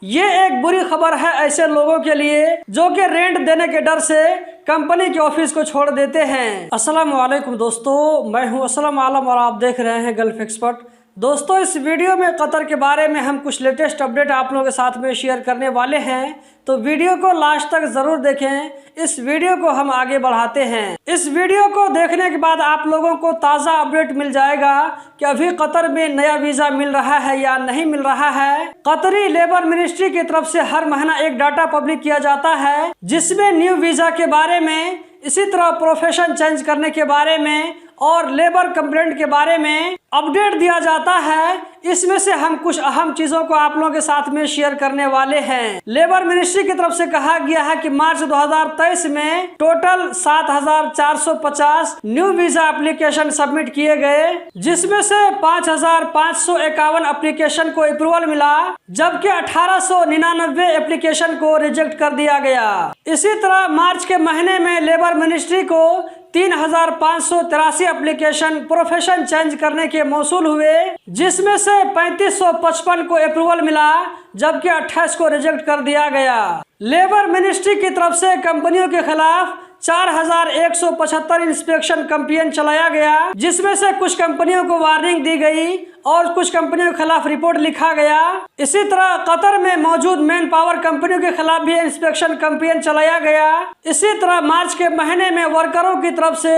ये एक बुरी खबर है ऐसे लोगों के लिए जो कि रेंट देने के डर से कंपनी के ऑफिस को छोड़ देते हैं। अस्सलाम वालेकुम दोस्तों, मैं हूं असलम आलम और आप देख रहे हैं गल्फ एक्सपर्ट। दोस्तों, इस वीडियो में कतर के बारे में हम कुछ लेटेस्ट अपडेट आप लोगों के साथ में शेयर करने वाले हैं, तो वीडियो को लास्ट तक जरूर देखें। इस वीडियो को हम आगे बढ़ाते हैं। इस वीडियो को देखने के बाद आप लोगों को ताज़ा अपडेट मिल जाएगा कि अभी कतर में नया वीज़ा मिल रहा है या नहीं मिल रहा है। कतरी लेबर मिनिस्ट्री की तरफ से हर महीना एक डाटा पब्लिक किया जाता है जिसमें न्यू वीज़ा के बारे में, इसी तरह प्रोफेशन चेंज करने के बारे में और लेबर कंप्लेंट के बारे में अपडेट दिया जाता है। इसमें से हम कुछ अहम चीजों को आप लोगों के साथ में शेयर करने वाले हैं। लेबर मिनिस्ट्री की तरफ से कहा गया है कि मार्च 2023 में total 7,450 new visa application submit किए गए, जिसमें से 5,551 एप्लीकेशन को अप्रूवल मिला, जबकि 1,899 एप्लीकेशन को रिजेक्ट कर दिया गया। इसी तरह मार्च के महीने में लेबर मिनिस्ट्री को 3,583 एप्लीकेशन प्रोफेशन चेंज करने के मौसूल हुए, जिसमें से 3,555 को अप्रूवल मिला, जबकि 28 को रिजेक्ट कर दिया गया। लेबर मिनिस्ट्री की तरफ से कंपनियों के खिलाफ 4,175 इंस्पेक्शन कैंपेन चलाया गया, जिसमें से कुछ कंपनियों को वार्निंग दी गई और कुछ कंपनियों के खिलाफ रिपोर्ट लिखा गया। इसी तरह कतर में मौजूद मैन पावर कंपनियों के खिलाफ भी इंस्पेक्शन कैंपेन चलाया गया। इसी तरह मार्च के महीने में वर्करों की तरफ से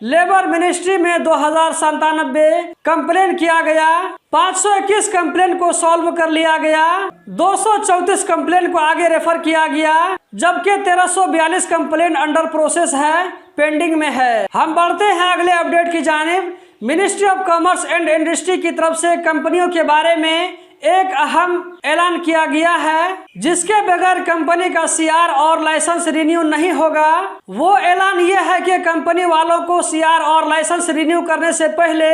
लेबर मिनिस्ट्री में 2,097 कंप्लेन किया गया, 521 कंप्लेन को सॉल्व कर लिया गया, 234 कंप्लेन को आगे रेफर किया गया, जबकि 1,342 कंप्लेन अंडर प्रोसेस है, पेंडिंग में है। हम बढ़ते हैं अगले अपडेट की जानिब। Ministry of commerce and industry की तरफ से कंपनियों के बारे में एक अहम ऐलान किया गया है, जिसके बगैर कंपनी का सीआर और लाइसेंस रिन्यू नहीं होगा। वो ऐलान ये है कि कंपनी वालों को सीआर और लाइसेंस रिन्यू करने से पहले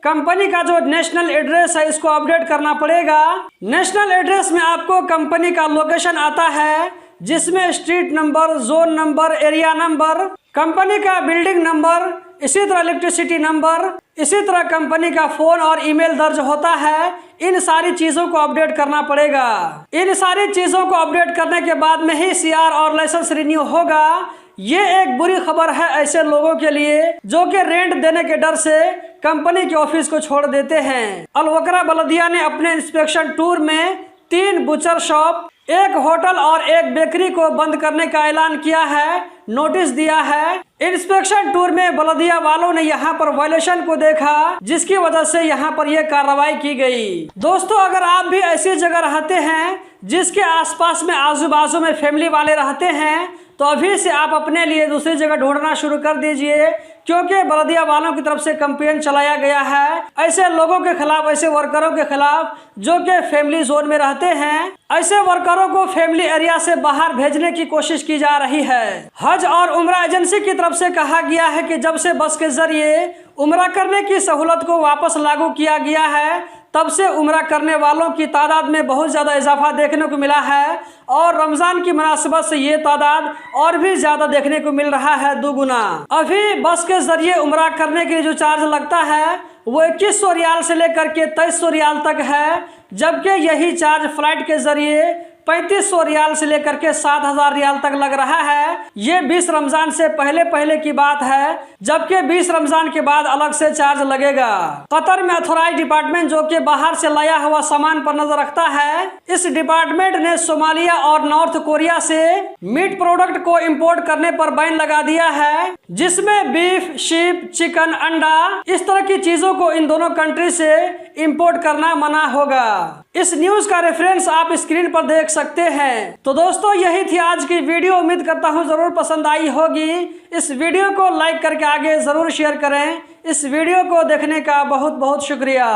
कंपनी का जो नेशनल एड्रेस है इसको अपडेट करना पड़ेगा। नेशनल एड्रेस में आपको कंपनी का लोकेशन आता है, जिसमें street number, zone number, area number, company का बिल्डिंग नंबर, इसी तरह इलेक्ट्रिसिटी नंबर, इसी तरह कंपनी का फोन और ईमेल दर्ज होता है। इन सारी चीजों को अपडेट करना पड़ेगा। इन सारी चीजों को अपडेट करने के बाद में ही सीआर और लाइसेंस रिन्यू होगा। ये एक बुरी खबर है ऐसे लोगों के लिए जो कि रेंट देने के डर से कंपनी के ऑफिस को छोड़ देते हैं। अल वकरा बल्दिया ने अपने इंस्पेक्शन टूर में 3 बुचर शॉप, 1 होटल और 1 बेकरी को बंद करने का ऐलान किया है, नोटिस दिया है। इंस्पेक्शन टूर में बल्दिया वालों ने यहाँ पर वायलेशन को देखा, जिसकी वजह से यहाँ पर यह कार्रवाई की गई। दोस्तों, अगर आप भी ऐसी जगह रहते हैं जिसके आसपास में आजू बाजू में फैमिली वाले रहते हैं, तो अभी से आप अपने लिए दूसरी जगह ढूंढना शुरू कर दीजिए, क्योंकि बल्दिया वालों की तरफ से कैंपेन चलाया गया है ऐसे लोगों के खिलाफ, ऐसे वर्करों के खिलाफ जो कि फैमिली जोन में रहते हैं। ऐसे वर्करों को फैमिली एरिया से बाहर भेजने की कोशिश की जा रही है। हज और उम्रा एजेंसी की तरफ से कहा गया है कि जब से बस के जरिए उम्रा करने की सहूलत को वापस लागू किया गया है, तब से उम्रा करने वालों की तादाद में बहुत ज़्यादा इजाफा देखने को मिला है और रमज़ान की मुनासिबत से ये तादाद और भी ज़्यादा देखने को मिल रहा है, 2 गुना। अभी बस के ज़रिए उम्रा करने के लिए जो चार्ज लगता है वो 2100 रियाल से लेकर के 2300 रियाल तक है, जबकि यही चार्ज फ्लाइट के ज़रिए 3,500 रियाल से लेकर के 7,000 रियाल तक लग रहा है। ये 20 रमजान से पहले की बात है, जबकि 20 रमजान के बाद अलग से चार्ज लगेगा। कतर में अथॉराइज डिपार्टमेंट जो कि बाहर से लाया हुआ सामान पर नजर रखता है, इस डिपार्टमेंट ने सोमालिया और नॉर्थ कोरिया से मीट प्रोडक्ट को इम्पोर्ट करने पर बैन लगा दिया है, जिसमें बीफ, शीप, चिकन, अंडा, इस तरह की चीजों को इन दोनों कंट्री से इम्पोर्ट करना मना होगा। इस न्यूज का रेफरेंस आप स्क्रीन पर देख सकते हैं। तो दोस्तों, यही थी आज की वीडियो। उम्मीद करता हूँ जरूर पसंद आई होगी। इस वीडियो को लाइक करके आगे जरूर शेयर करें। इस वीडियो को देखने का बहुत बहुत शुक्रिया।